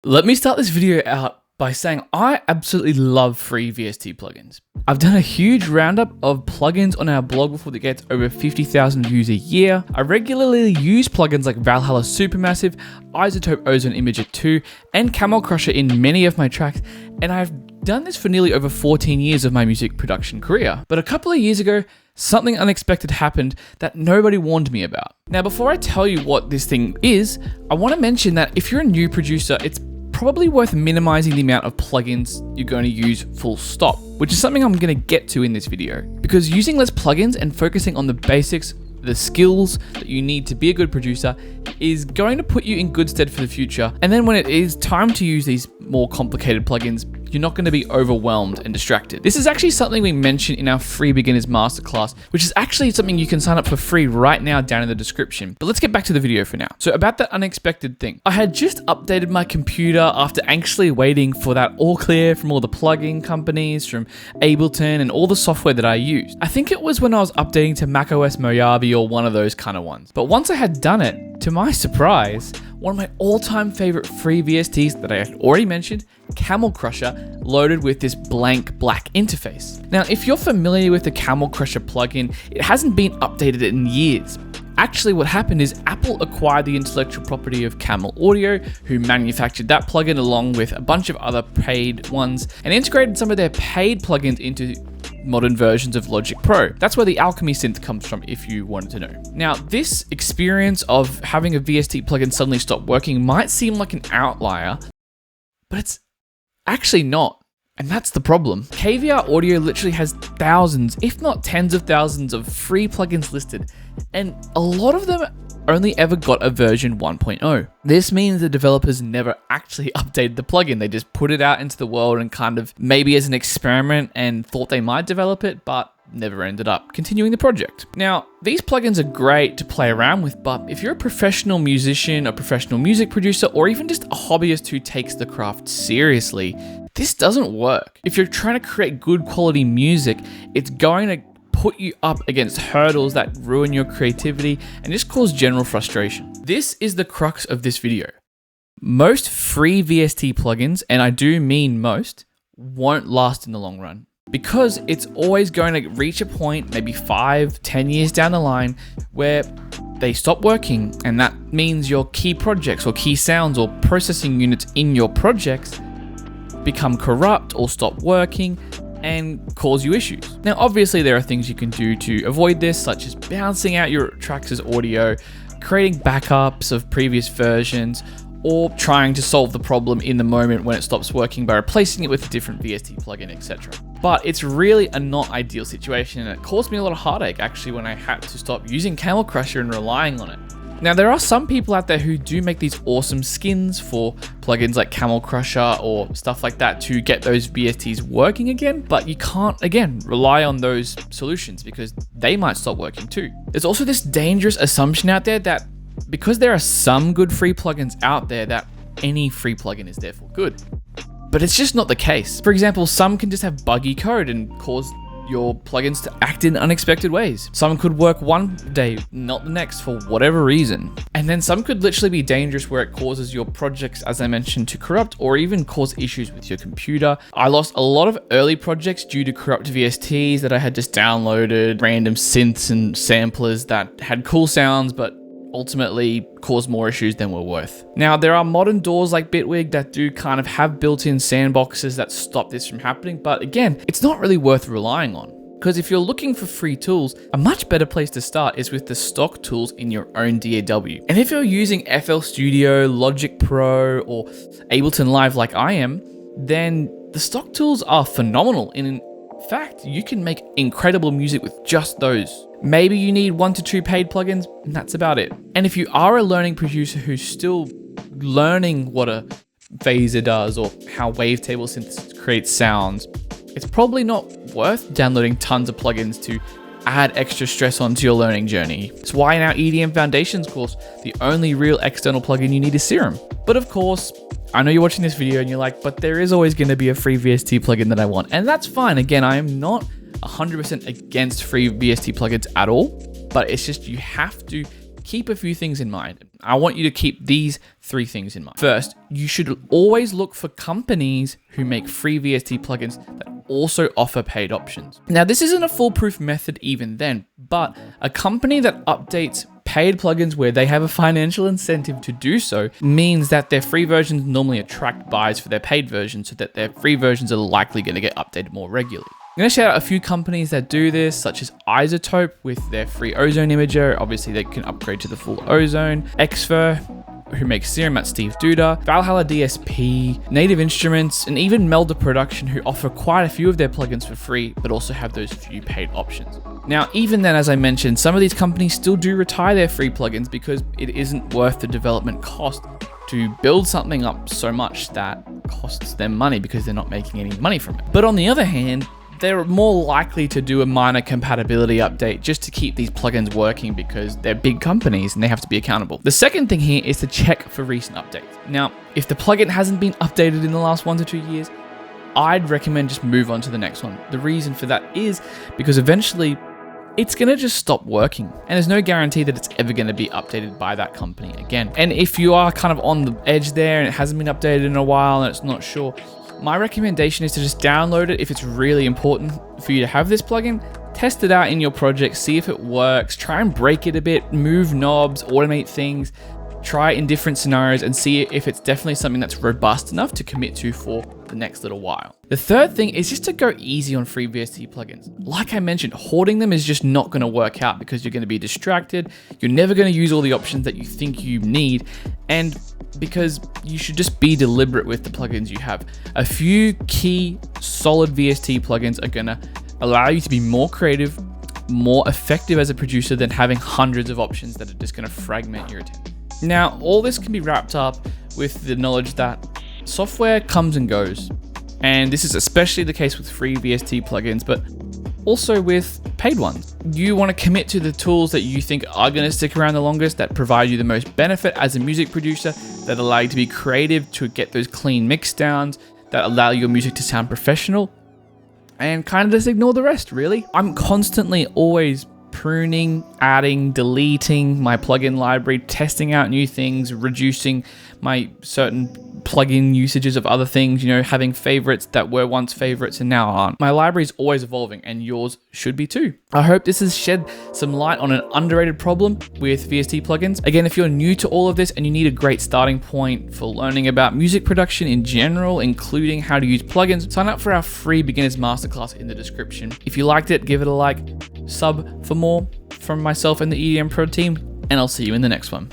Let me start this video out by saying I absolutely love free VST plugins. I've done a huge roundup of plugins on our blog before that gets over 50,000 views a year. I regularly use plugins like Valhalla Supermassive, Isotope Ozone Imager 2, and Camel Crusher in many of my tracks, and I've done this for nearly over 14 years of my music production career. But a couple of years ago, something unexpected happened that nobody warned me about. Now, before I tell you what this thing is, I want to mention that if you're a new producer, it's probably worth minimizing the amount of plugins you're going to use full stop, which is something I'm going to get to in this video. Because using less plugins and focusing on the basics, the skills that you need to be a good producer is going to put you in good stead for the future. And then when it is time to use these more complicated plugins, you're not going to be overwhelmed and distracted. This is actually something we mentioned in our free beginners masterclass, which is actually something you can sign up for free right now down in the description. But let's get back to the video for now. So about that unexpected thing, I had just updated my computer after anxiously waiting for that all clear from all the plugin companies, from Ableton and all the software that I used. I think it was when I was updating to macOS Mojave or one of those kind of ones. But once I had done it, to my surprise, one of my all-time favorite free VSTs that I had already mentioned, Camel Crusher, loaded with this blank black interface. Now, if you're familiar with the Camel Crusher plugin, it hasn't been updated in years. Actually, what happened is Apple acquired the intellectual property of Camel Audio, who manufactured that plugin along with a bunch of other paid ones, and integrated some of their paid plugins into modern versions of Logic Pro. That's where the Alchemy synth comes from, if you wanted to know. Now, this experience of having a VST plugin suddenly stop working might seem like an outlier, but it's actually not. And that's the problem. KVR Audio literally has thousands, if not tens of thousands of free plugins listed, and a lot of them only ever got a version 1.0. This means the developers never actually updated the plugin. They just put it out into the world and kind of maybe as an experiment and thought they might develop it, but never ended up continuing the project. Now, these plugins are great to play around with, but if you're a professional musician, a professional music producer, or even just a hobbyist who takes the craft seriously, this doesn't work. If you're trying to create good quality music, it's going to put you up against hurdles that ruin your creativity and just cause general frustration. This is the crux of this video. Most free VST plugins, and I do mean most, won't last in the long run, because it's always going to reach a point, maybe 5-10 years down the line, where they stop working, and that means your key projects or key sounds or processing units in your projects become corrupt or stop working and cause you issues. Now, obviously there are things you can do to avoid this, such as bouncing out your tracks as audio, creating backups of previous versions, or trying to solve the problem in the moment when it stops working by replacing it with a different VST plugin, etc. But it's really a not ideal situation, and it caused me a lot of heartache actually when I had to stop using Camel Crusher and relying on it. Now, there are some people out there who do make these awesome skins for plugins like Camel Crusher or stuff like that to get those VSTs working again, but you can't, again, rely on those solutions because they might stop working too. There's also this dangerous assumption out there that because there are some good free plugins out there, that any free plugin is therefore good. But it's just not the case. For example, some can just have buggy code and cause your plugins to act in unexpected ways. Some could work one day, not the next, for whatever reason. And then some could literally be dangerous where it causes your projects, as I mentioned, to corrupt or even cause issues with your computer. I lost a lot of early projects due to corrupt VSTs that I had just downloaded, random synths and samplers that had cool sounds, but ultimately caused more issues than were worth. Now, there are modern DAWs like Bitwig that do kind of have built-in sandboxes that stop this from happening, but again, it's not really worth relying on. Because if you're looking for free tools, a much better place to start is with the stock tools in your own DAW. And if you're using FL Studio, Logic Pro, or Ableton Live like I am, then the stock tools are phenomenal. In fact, you can make incredible music with just those. Maybe you need 1 to 2 paid plugins, and that's about it. And if you are a learning producer who's still learning what a phaser does or how wavetable synths create sounds, it's probably not worth downloading tons of plugins to add extra stress onto your learning journey. It's why in our EDM Foundations course, the only real external plugin you need is Serum. But of course, I know you're watching this video and you're like, but there is always going to be a free VST plugin that I want. And that's fine. Again, I am not 100% against free VST plugins at all, but it's just you have to keep a few things in mind. I want you to keep these 3 things in mind. First, you should always look for companies who make free VST plugins that also offer paid options. Now, this isn't a foolproof method even then, but a company that updates paid plugins where they have a financial incentive to do so means that their free versions normally attract buyers for their paid versions, so that their free versions are likely going to get updated more regularly. I'm going to shout out a few companies that do this, such as Isotope with their free Ozone imager. Obviously, they can upgrade to the full Ozone. Xfer, who makes Serum at Steve Duda, Valhalla DSP, Native Instruments, and even Melda Production, who offer quite a few of their plugins for free, but also have those few paid options. Now, even then, as I mentioned, some of these companies still do retire their free plugins because it isn't worth the development cost to build something up so much that costs them money because they're not making any money from it. But on the other hand, they're more likely to do a minor compatibility update just to keep these plugins working because they're big companies and they have to be accountable. The second thing here is to check for recent updates. Now, if the plugin hasn't been updated in the last 1 to 2 years, I'd recommend just move on to the next one. The reason for that is because eventually it's going to just stop working, and there's no guarantee that it's ever going to be updated by that company again. And if you are kind of on the edge there and it hasn't been updated in a while and it's not sure, my recommendation is to just download it if it's really important for you to have this plugin. Test it out in your project, see if it works, try and break it a bit, move knobs, automate things, try it in different scenarios and see if it's definitely something that's robust enough to commit to for the next little while. The third thing is just to go easy on free VST plugins. Like I mentioned, hoarding them is just not going to work out because you're going to be distracted. You're never going to use all the options that you think you need, and because you should just be deliberate with the plugins you have. A few key solid VST plugins are going to allow you to be more creative, more effective as a producer than having hundreds of options that are just going to fragment your attention. Now, all this can be wrapped up with the knowledge that software comes and goes, and this is especially the case with free VST plugins, but also with paid ones. You want to commit to the tools that you think are going to stick around the longest, that provide you the most benefit as a music producer, that allow you to be creative, to get those clean mix downs, that allow your music to sound professional, and kind of just ignore the rest, really. I'm constantly always pruning, adding, deleting my plugin library, testing out new things, reducing my certain plugin usages of other things, having favorites that were once favorites and now aren't. My library is always evolving, and yours should be too. I hope this has shed some light on an underrated problem with VST plugins. Again, if you're new to all of this and you need a great starting point for learning about music production in general, including how to use plugins, sign up for our free beginners masterclass in the description. If you liked it, give it a like, sub for more from myself and the EDMProd team, and I'll see you in the next one.